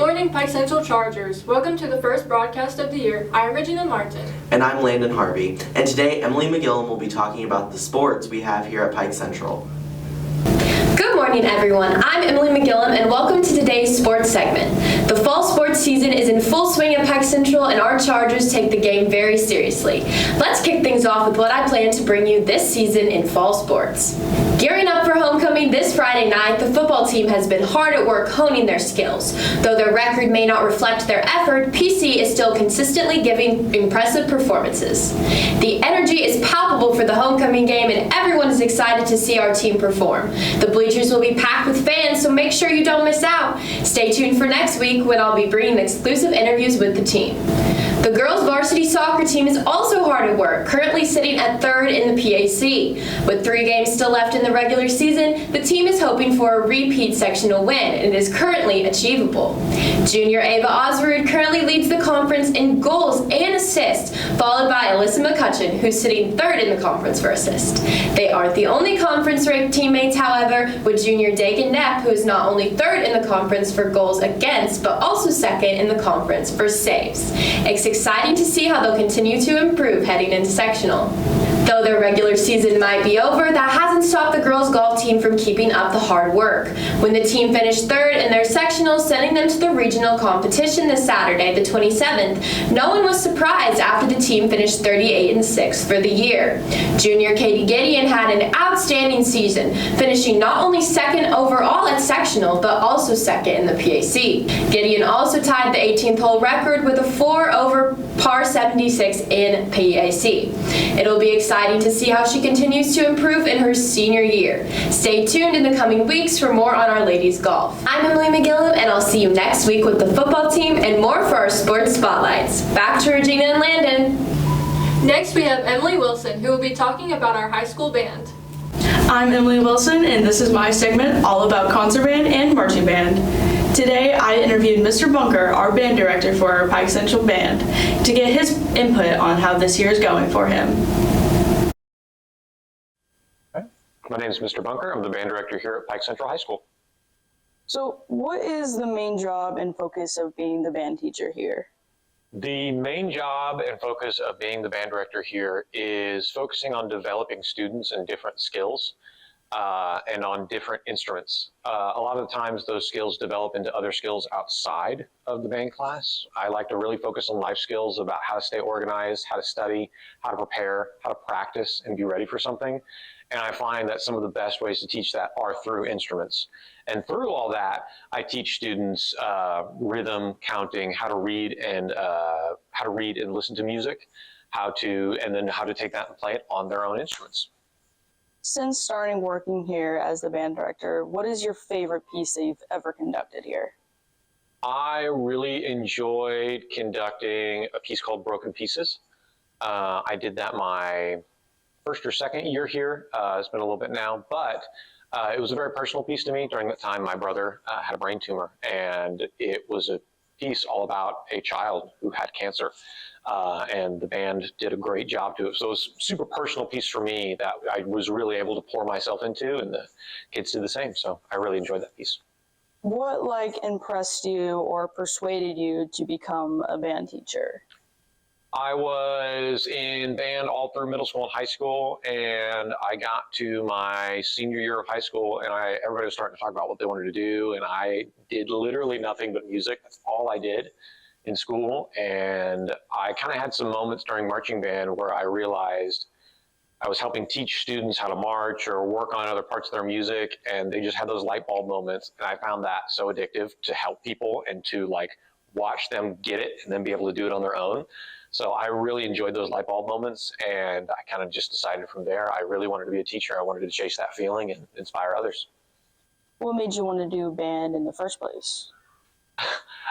morning, Pike Central Chargers. Welcome to the first broadcast of the year. I'm Regina Martin. And I'm Landon Harvey. And today, Emily McGillum will be talking about the sports we have here at Pike Central. Good morning, everyone. I'm Emily McGillum, and welcome to today's sports segment. The fall sports season is in full swing at Pike Central, and our Chargers take the game very seriously. Let's kick things off with what I plan to bring you this season in fall sports. Gearing up for homecoming this Friday night, the football team has been hard at work honing their skills. Though their record may not reflect their effort, PC is still consistently giving impressive performances. The energy is palpable for the homecoming game, and everyone is excited to see our team perform. The bleachers will be packed with fans, so make sure you don't miss out. Stay tuned for next week when I'll be bringing exclusive interviews with the team. The girls' varsity soccer team is also hard at work, currently sitting at third in the PAC. With 3 games still left in the regular season, the team is hoping for a repeat sectional win, and it is currently achievable. Junior Ava Osrud currently leads the conference in goals and assists, followed by Alyssa McCutcheon, who's sitting third in the conference for assist. They aren't the only conference-ranked teammates, however, with junior Dagan Knapp, who is not only third in the conference for goals against, but also second in the conference for saves. It's exciting to see how they'll continue to improve heading into sectional. Though their regular season might be over, that hasn't stopped the girls' golf team from keeping up the hard work. When the team finished third in their sectional, sending them to the regional competition this Saturday, the 27th, no one was surprised after the team finished 38 and 6th for the year. Junior Katie Gideon had an outstanding season, finishing not only second overall at sectional, but also second in the PAC. Gideon also tied the 18th hole record with a 4 over par 76 in PAC. It'll be exciting to see how she continues to improve in her senior year. Stay tuned in the coming weeks for more on our ladies golf. I'm Emily McGillum, and I'll see you next week with the football team and more for our sports spotlights. Back to Regina and Landon. Next, we have Emily Wilson, who will be talking about our high school band. I'm Emily Wilson, and this is my segment all about concert band and marching band. Today, I interviewed Mr. Bunker, our band director for our Pike Central Band, to get his input on how this year is going for him. My name is Mr. Bunker. I'm the band director here at Pike Central High School. So, what is the main job and focus of being the band teacher here? The main job and focus of being the band director here is focusing on developing students in different skills and on different instruments. A lot of the times those skills develop into other skills outside of the band class. I like to really focus on life skills about how to stay organized, how to study, how to prepare, how to practice and be ready for something. And I find that some of the best ways to teach that are through instruments. And through all that, I teach students rhythm, counting, how to read and listen to music, and then how to take that and play it on their own instruments. Since starting working here as the band director, what is your favorite piece that you've ever conducted here? I really enjoyed conducting a piece called Broken Pieces. I did that my first or second year here. It's been a little bit now, but it was a very personal piece to me. During that time, my brother had a brain tumor, and it was a piece all about a child who had cancer. And the band did a great job to it. So it was a super personal piece for me that I was really able to pour myself into, and the kids did the same. So I really enjoyed that piece. What impressed you or persuaded you to become a band teacher? I was in band all through middle school and high school, and I got to my senior year of high school, and everybody was starting to talk about what they wanted to do, and I did literally nothing but music. That's all I did in school, and I kind of had some moments during marching band where I realized I was helping teach students how to march or work on other parts of their music, and they just had those light bulb moments, and I found that so addictive to help people and to watch them get it and then be able to do it on their own. So I really enjoyed those light bulb moments, and I kind of just decided from there I really wanted to be a teacher. I wanted to chase that feeling and inspire others. What made you want to do band in the first place?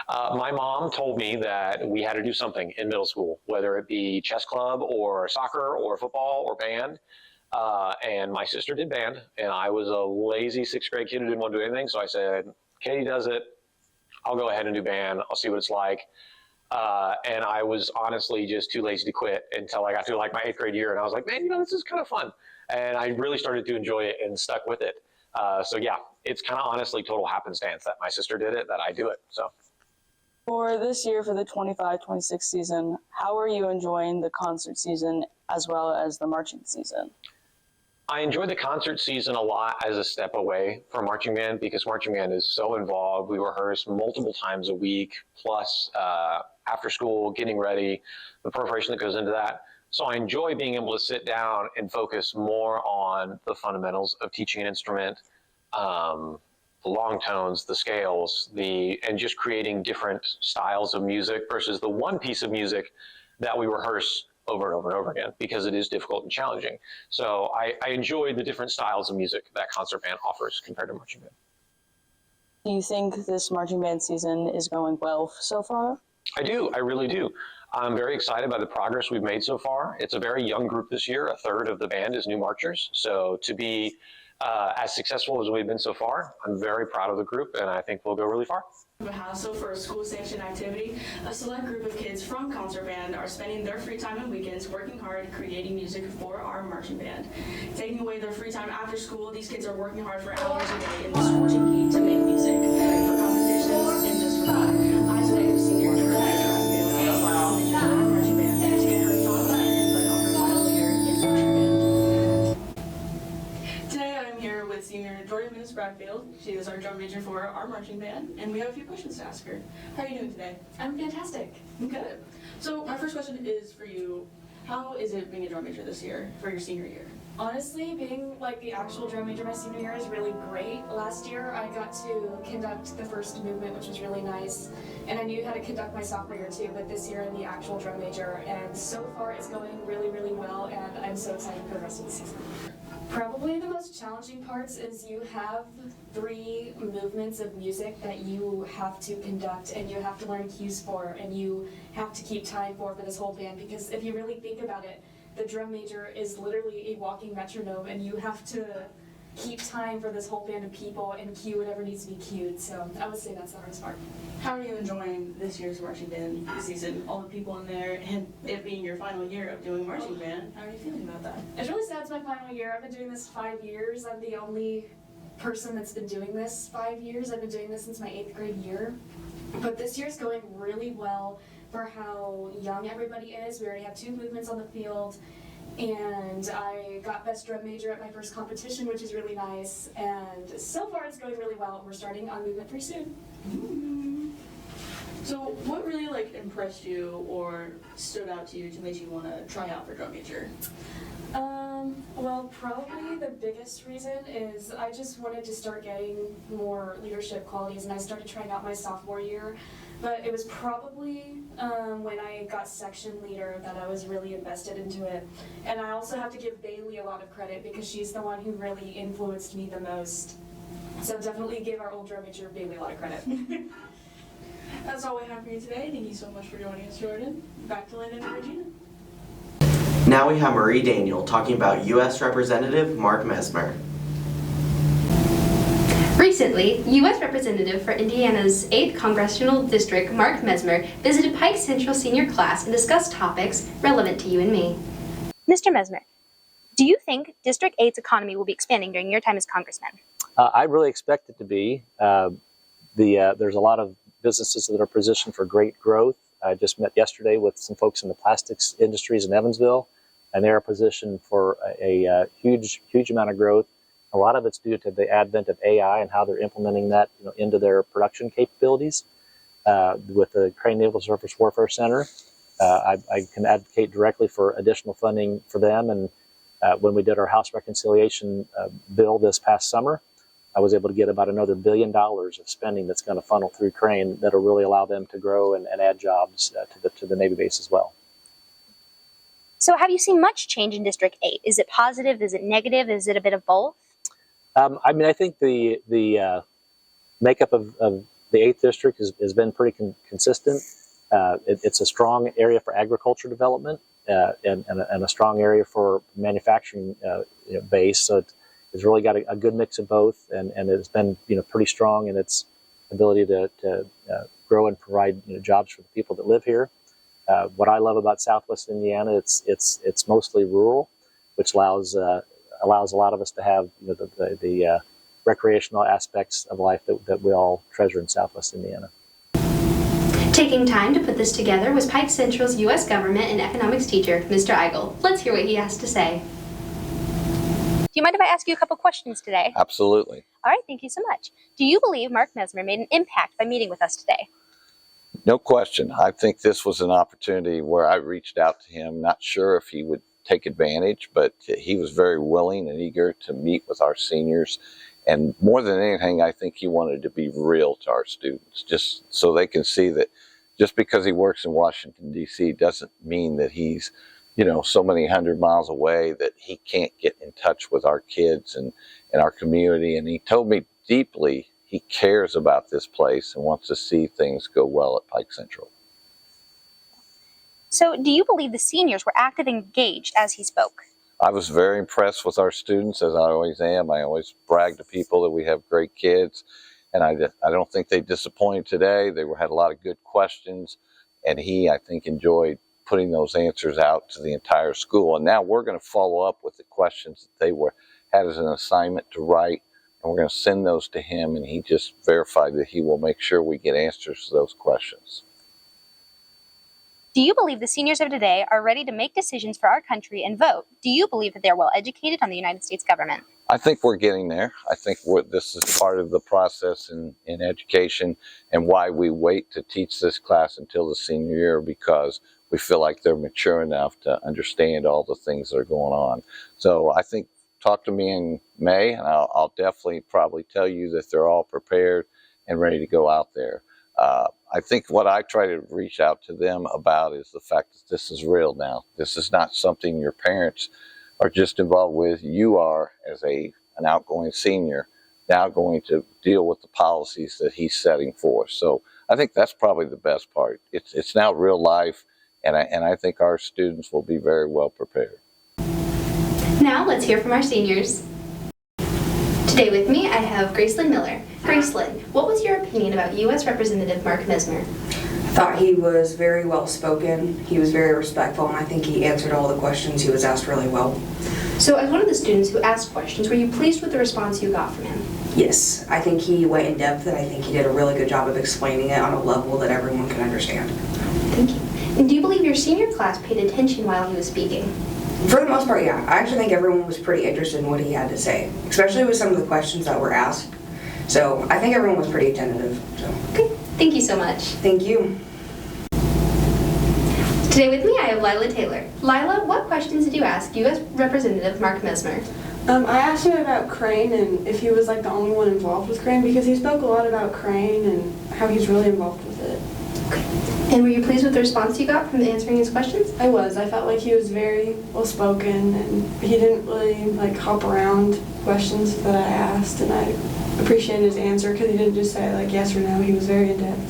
My mom told me that we had to do something in middle school, whether it be chess club or soccer or football or band. And my sister did band, and I was a lazy 6th grade kid who didn't want to do anything. So I said, Katie does it. I'll go ahead and do band. I'll see what it's like. And I was honestly just too lazy to quit until I got to my 8th grade year, and I was like, man, this is kind of fun. And I really started to enjoy it and stuck with it. So yeah, it's kind of honestly total happenstance that my sister did it, that I do it. So For this year, for the 25-26 season, how are you enjoying the concert season as well as the marching season? I enjoy the concert season a lot as a step away from marching band because marching band is so involved. We rehearse multiple times a week, plus after school, getting ready, the preparation that goes into that. So I enjoy being able to sit down and focus more on the fundamentals of teaching an instrument, the long tones, the scales, and just creating different styles of music versus the one piece of music that we rehearse over and over and over again because it is difficult and challenging. So I enjoy the different styles of music that concert band offers compared to marching band. Do you think this marching band season is going well so far? I do. I really do. I'm very excited by the progress we've made so far. It's a very young group this year. A third of the band is new marchers. So to be as successful as we've been so far, I'm very proud of the group, and I think we'll go really far. A hassle for a school-sanctioned activity, a select group of kids from concert band are spending their free time and weekends working hard, creating music for our marching band. Taking away their free time after school, these kids are working hard for hours a day in the scorching heat to make music. For competitions and just for fun, I today was senior year marching band to get her thoughts and input on her final year in marching band. Today I'm here with senior Jordan Bradfield. She is our drum major for our marching band, and we have a few questions to ask her. How are you doing today? I'm fantastic. Good. So my first question is for you. How is it being a drum major this year for your senior year? Honestly, being like the actual drum major my senior year is really great. Last year I got to conduct the first movement, which was really nice, and I knew how to conduct my sophomore year too, but this year I'm the actual drum major, and so far it's going really, really well, and I'm so excited for the rest of the season. Probably the most challenging parts is you have 3 movements of music that you have to conduct and you have to learn cues for and you have to keep time for this whole band, because if you really think about it, the drum major is literally a walking metronome and you have to keep time for this whole band of people and cue whatever needs to be cued. So I would say that's the hardest part. How are you enjoying this year's marching band season? All the people in there, and it being your final year of doing marching band. How are you feeling about that? It's really sad it's my final year. I've been doing this 5 years. I'm the only person that's been doing this 5 years. I've been doing this since my 8th grade year. But this year's going really well for how young everybody is. We already have 2 movements on the field. And I got best drum major at my first competition, which is really nice. And so far it's going really well. We're starting on movement pretty soon. Mm-hmm. So what really impressed you or stood out to you to make you want to try out for drum major? Well, probably the biggest reason is I just wanted to start getting more leadership qualities, and I started trying out my sophomore year. But it was probably when I got section leader that I was really invested into it. And I also have to give Bailey a lot of credit because she's the one who really influenced me the most. So definitely give our old drum major Bailey a lot of credit. That's all we have for you today. Thank you so much for joining us, Jordan. Back to Landon and Regina. Now we have Marie Daniel talking about U.S. Representative Mark Messmer. Recently, U.S. Representative for Indiana's 8th Congressional District, Mark Messmer, visited Pike Central senior class and discussed topics relevant to you and me. Mr. Messmer, do you think District 8's economy will be expanding during your time as congressman? I really expect it to be. There's a lot of businesses that are positioned for great growth. I just met yesterday with some folks in the plastics industries in Evansville, and they are positioned for a huge amount of growth. A lot of it's due to the advent of AI and how they're implementing that into their production capabilities. With the Crane Naval Surface Warfare Center, I can advocate directly for additional funding for them. And when we did our House reconciliation bill this past summer, I was able to get about another $1 billion of spending that's going to funnel through Crane that'll really allow them to grow and add jobs to the Navy base as well. So have you seen much change in District 8? Is it positive? Is it negative? Is it a bit of both? I think the makeup of the 8th District has been pretty consistent. It's a strong area for agriculture development and a strong area for manufacturing base. So it's really got a good mix of both, and it's been pretty strong in its ability to grow and provide jobs for the people that live here. What I love about Southwest Indiana, it's mostly rural, which allows a lot of us to have the recreational aspects of life that we all treasure in Southwest Indiana. Taking time to put this together was Pike Central's U.S. Government and Economics teacher, Mr. Eigel. Let's hear what he has to say. Do you mind if I ask you a couple questions today? Absolutely. All right, thank you so much. Do you believe Mark Messmer made an impact by meeting with us today? No question. I think this was an opportunity where I reached out to him, not sure if he would take advantage, but he was very willing and eager to meet with our seniors. And more than anything, I think he wanted to be real to our students, just so they can see that just because he works in Washington, D.C. doesn't mean that he's, so many 100 miles away that he can't get in touch with our kids and our community. And he told me deeply he cares about this place and wants to see things go well at Pike Central. So, do you believe the seniors were active and engaged as he spoke? I was very impressed with our students, as I always am. I always brag to people that we have great kids, and I don't think they disappointed today. They had a lot of good questions, and I think, enjoyed putting those answers out to the entire school. And now we're going to follow up with the questions that they had as an assignment to write, and we're going to send those to him, and he just verified that he will make sure we get answers to those questions. Do you believe the seniors of today are ready to make decisions for our country and vote? Do you believe that they're well educated on the United States government? I think we're getting there. I think this is part of the process in education, and why we wait to teach this class until the senior year, because we feel like they're mature enough to understand all the things that are going on. So I think talk to me in May, and I'll definitely probably tell you that they're all prepared and ready to go out there. I think what I try to reach out to them about is the fact that this is real now. This is not something your parents are just involved with. You are, as an outgoing senior, now going to deal with the policies that he's setting forth. So I think that's probably the best part. It's now real life, and I think our students will be very well prepared. Now let's hear from our seniors. Today with me I have Gracelyn Miller. Gracelyn, what was your opinion about U.S. Representative Mark Messmer? I thought he was very well spoken, he was very respectful, and I think he answered all the questions he was asked really well. So as one of the students who asked questions, were you pleased with the response you got from him? Yes, I think he went in depth, and I think he did a really good job of explaining it on a level that everyone can understand. Thank you. And do you believe your senior class paid attention while he was speaking? For the most part, yeah. I actually think everyone was pretty interested in what he had to say, especially with some of the questions that were asked. So I think everyone was pretty attentive. So. Okay, thank you so much. Thank you. Today with me I have Lila Taylor. Lila, what questions did you ask U.S. Representative Mark Messmer? I asked him about Crane and if he was like the only one involved with Crane, because he spoke a lot about Crane and how he's really involved with it. Okay. And were you pleased with the response you got from answering his questions? I was. I felt like he was very well spoken, and he didn't really like hop around questions that I asked, and I appreciated his answer because he didn't just say like yes or no. He was very in depth.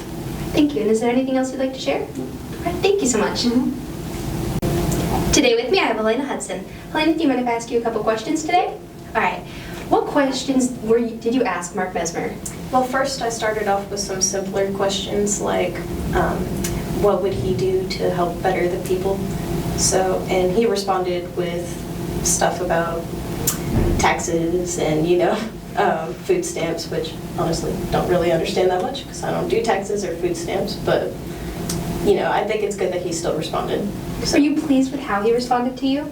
Thank you. And is there anything else you'd like to share? All right, thank you so much. Today with me I have Elena Hudson. Elena, do you mind if I ask you a couple questions today? All right. What questions did you ask Mark Messmer? Well, first I started off with some simpler questions like what would he do to help better the people? And he responded with stuff about taxes and, food stamps, which honestly don't really understand that much because I don't do taxes or food stamps, but I think it's good that he still responded. So. Were you pleased with how he responded to you?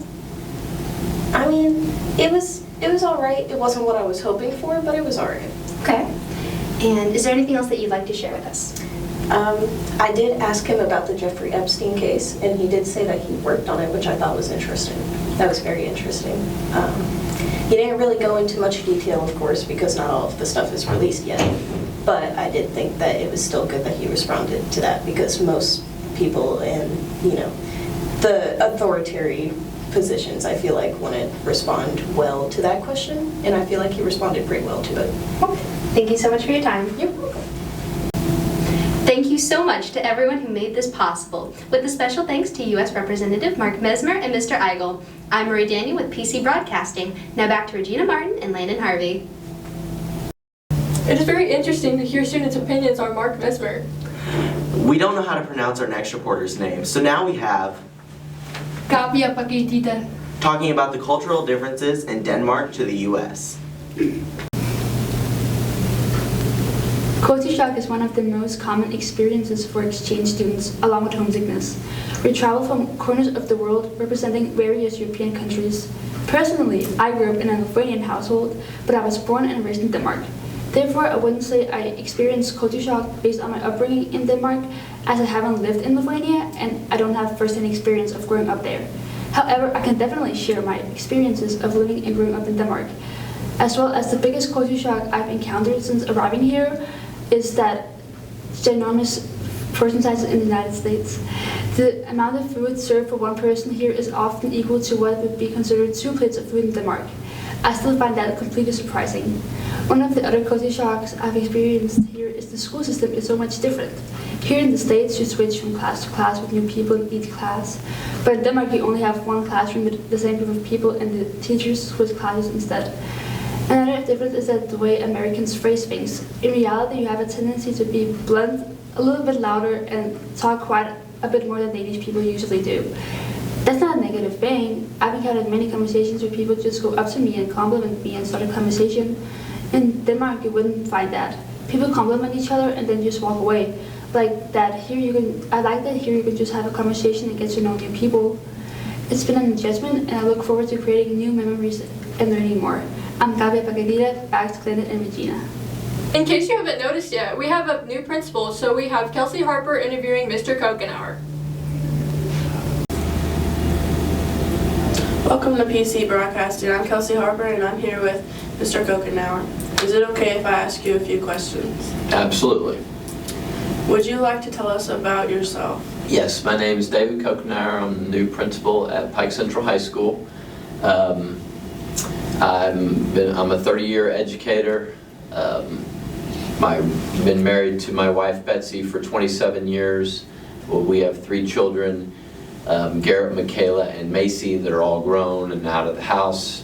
I mean, it was all right. It wasn't what I was hoping for, but it was all right. Okay. And is there anything else that you'd like to share with us? I did ask him about the Jeffrey Epstein case, and he did say that he worked on it, which I thought was interesting. That was very interesting. He didn't really go into much detail, of course, because not all of the stuff is released yet. But I did think that it was still good that he responded to that, because most people in, the authoritarian positions, I feel like, wouldn't respond well to that question, and I feel like he responded pretty well to it. Okay. Thank you so much for your time. You're welcome. Thank you so much to everyone who made this possible, with a special thanks to U.S. Representative Mark Messmer and Mr. Eigel. I'm Marie Daniel with PC Broadcasting. Now back to Regina Martin and Landon Harvey. It is very interesting to hear students' opinions on Mark Messmer. We don't know how to pronounce our next reporter's name, so now we have Kapia Pakitita talking about the cultural differences in Denmark to the U.S. Culture shock is one of the most common experiences for exchange students, along with homesickness. We travel from corners of the world representing various European countries. Personally, I grew up in a Lithuanian household, but I was born and raised in Denmark. Therefore, I wouldn't say I experienced culture shock based on my upbringing in Denmark, as I haven't lived in Lithuania and I don't have first-hand experience of growing up there. However, I can definitely share my experiences of living and growing up in Denmark, as well as the biggest culture shock I've encountered since arriving here is that ginormous portion sizes in the United States. The amount of food served for one person here is often equal to what would be considered 2 plates of food in Denmark. I still find that completely surprising. One of the other culture shocks I've experienced here is the school system is so much different. Here in the States, you switch from class to class with new people in each class. But in Denmark, you only have one classroom with the same group of people and the teachers switch classes instead. Another difference is that the way Americans phrase things. In reality, you have a tendency to be blunt, a little bit louder, and talk quite a bit more than Danish people usually do. That's not a negative thing. I've encountered many conversations where people just go up to me and compliment me and start a conversation. In Denmark, you wouldn't find that. People compliment each other and then just walk away. Like that here I like that here you can just have a conversation and get to know new people. It's been an adjustment and I look forward to creating new memories and learning more. I'm Gabi Pagadira, back to Glennon and Regina. In case you haven't noticed yet, we have a new principal, so we have Kelsey Harper interviewing Mr. Couchenour. Welcome to PC Broadcasting. I'm Kelsey Harper and I'm here with Mr. Couchenour. Is it okay if I ask you a few questions? Absolutely. Would you like to tell us about yourself? Yes, my name is David Couchenour. I'm the new principal at Pike Central High School. I'm a 30-year educator. I've been married to my wife Betsy for 27 years. Well, we have 3 children, Garrett, Michaela, and Macy, that are all grown and out of the house.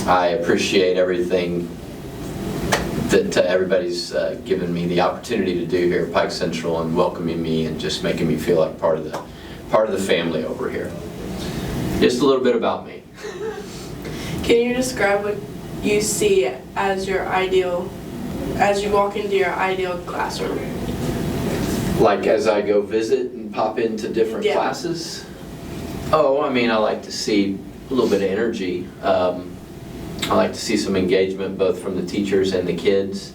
I appreciate everything that everybody's given me the opportunity to do here at Pike Central and welcoming me and just making me feel like part of the family over here. Just a little bit about me. Can you describe what you see as your ideal, as you walk into your ideal classroom? Like as I go visit and pop into different classes? Oh, I mean, I like to see a little bit of energy. I like to see some engagement both from the teachers and the kids.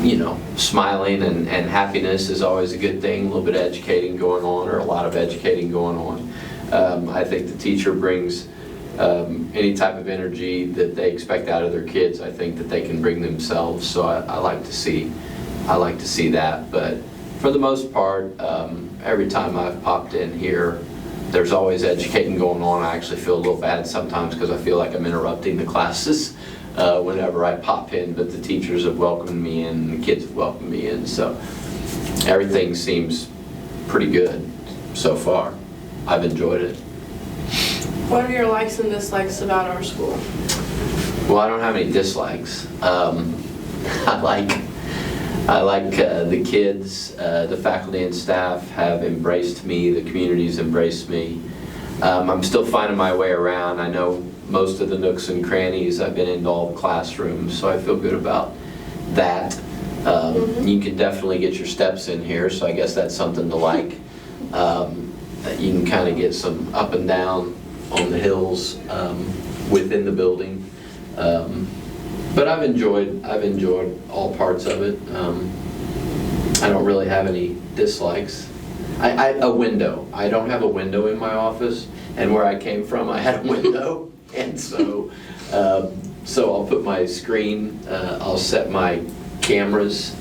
You know, smiling and happiness is always a good thing. A little bit of educating going on, or a lot of educating going on. I think the teacher brings any type of energy that they expect out of their kids. I think that they can bring themselves. So I like to see that. But for the most part, every time I've popped in here, there's always educating going on. I actually feel a little bad sometimes because I feel like I'm interrupting the classes whenever I pop in, but the teachers have welcomed me in, and the kids have welcomed me in, so everything seems pretty good so far. I've enjoyed it. What are your likes and dislikes about our school? Well, I don't have any dislikes. I like the kids, the faculty and staff have embraced me, the community's embraced me. I'm still finding my way around. I know most of the nooks and crannies. I've been into all the classrooms, so I feel good about that. You can definitely get your steps in here, so I guess that's something to like. You can kind of get some up and down on the hills within the building. But I've enjoyed all parts of it. I don't really have any dislikes. A window. I don't have a window in my office, and where I came from, I had a window, and so I'll put my screen. I'll set my cameras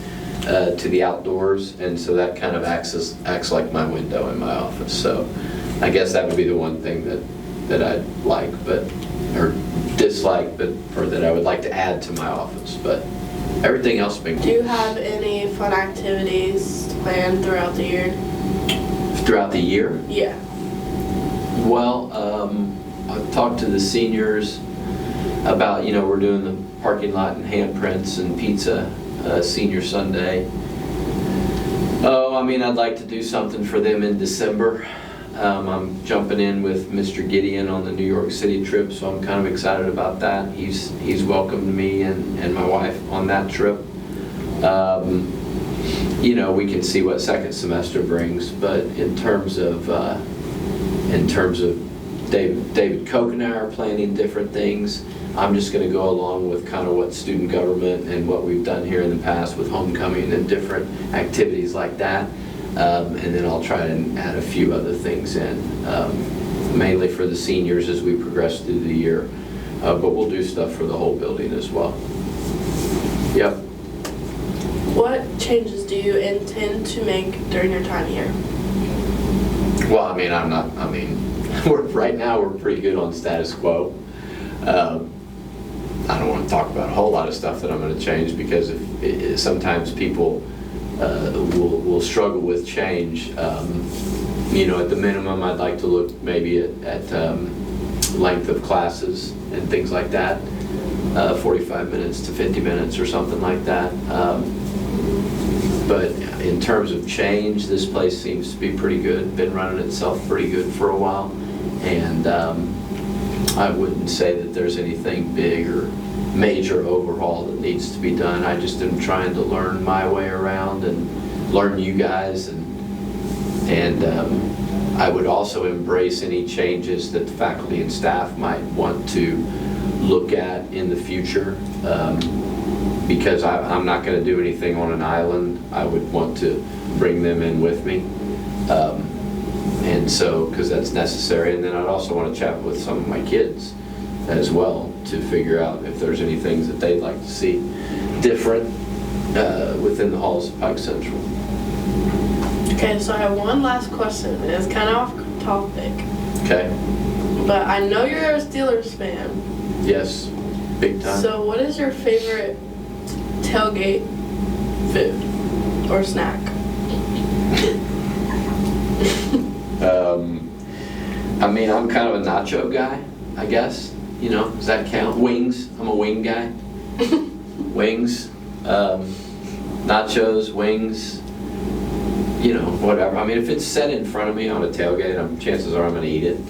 to the outdoors, and so that kind of acts like my window in my office. So I guess that would be the one thing that I'd like, or dislike, or that I would like to add to my office. But everything else been. Do you have any fun activities planned throughout the year? Throughout the year? Yeah. Well, I've talked to the seniors about, we're doing the parking lot and handprints and pizza senior Sunday. Oh, I mean, I'd like to do something for them in December. I'm jumping in with Mr. Gideon on the New York City trip, so I'm kind of excited about that. He's welcomed me and my wife on that trip. You know, we can see what second semester brings, but in terms of David Koch and I are planning different things. I'm just going to go along with kind of what student government and what we've done here in the past with homecoming and different activities like that. And then I'll try and add a few other things in, mainly for the seniors as we progress through the year. But we'll do stuff for the whole building as well. Yep. What changes do you intend to make during your time here? Well, I mean, right now we're pretty good on status quo. I don't want to talk about a whole lot of stuff that I'm going to change because sometimes people will struggle with change. You know, at the minimum, I'd like to look maybe at length of classes and things like that, 45 minutes to 50 minutes or something like that. But in terms of change, this place seems to be pretty good, been running itself pretty good for a while. And I wouldn't say that there's anything big or major overhaul that needs to be done. I just am trying to learn my way around and learn you guys, and I would also embrace any changes that the faculty and staff might want to look at in the future, because I'm not going to do anything on an island. I would want to bring them in with me. And so, because that's necessary, and then I'd also want to chat with some of my kids as well to figure out if there's any things that they'd like to see different within the halls of Pike Central. Okay, so I have one last question, and it's kind of off topic. Okay. But I know you're a Steelers fan. Yes, big time. So what is your favorite tailgate food or snack? I mean, I'm kind of a nacho guy, I guess. You know, does that count? Wings. I'm a wing guy. Wings. Nachos, wings. You know, whatever. I mean, if it's set in front of me on a tailgate, chances are I'm going to eat it.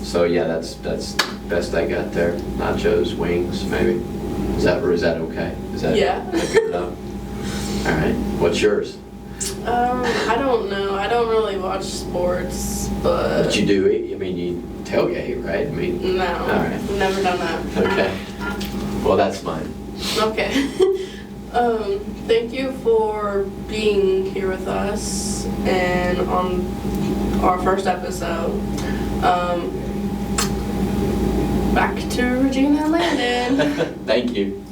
So yeah, that's best I got there. Nachos, wings, maybe. Is that okay? Is that good enough? All right. What's yours? I don't know. I don't really watch sports, but... But you do eat? I mean, you tailgate, right? I mean... No. All right. I've never done that. Okay. Well, that's mine. Okay. Thank you for being here with us and on our first episode. Back to Regina and Landon. Thank you.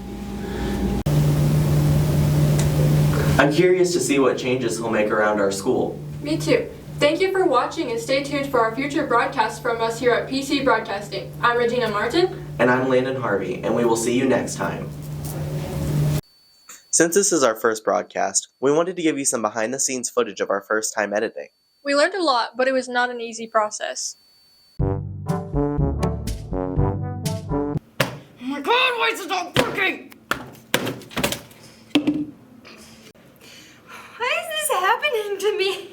I'm curious to see what changes he'll make around our school. Me too. Thank you for watching and stay tuned for our future broadcasts from us here at PC Broadcasting. I'm Regina Martin. And I'm Landon Harvey, and we will see you next time. Since this is our first broadcast, we wanted to give you some behind-the-scenes footage of our first time editing. We learned a lot, but it was not an easy process. Oh my god, why is it not working? Why is this happening to me?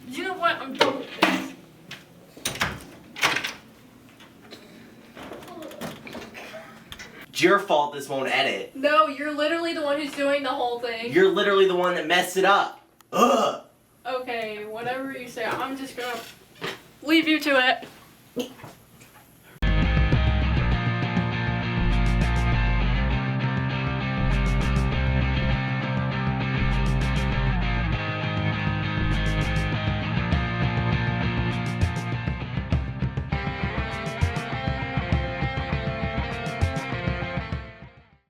You know what? I'm done with this. It's your fault this won't edit. No, you're literally the one who's doing the whole thing. You're literally the one that messed it up. Ugh! Okay, whatever you say, I'm just gonna leave you to it.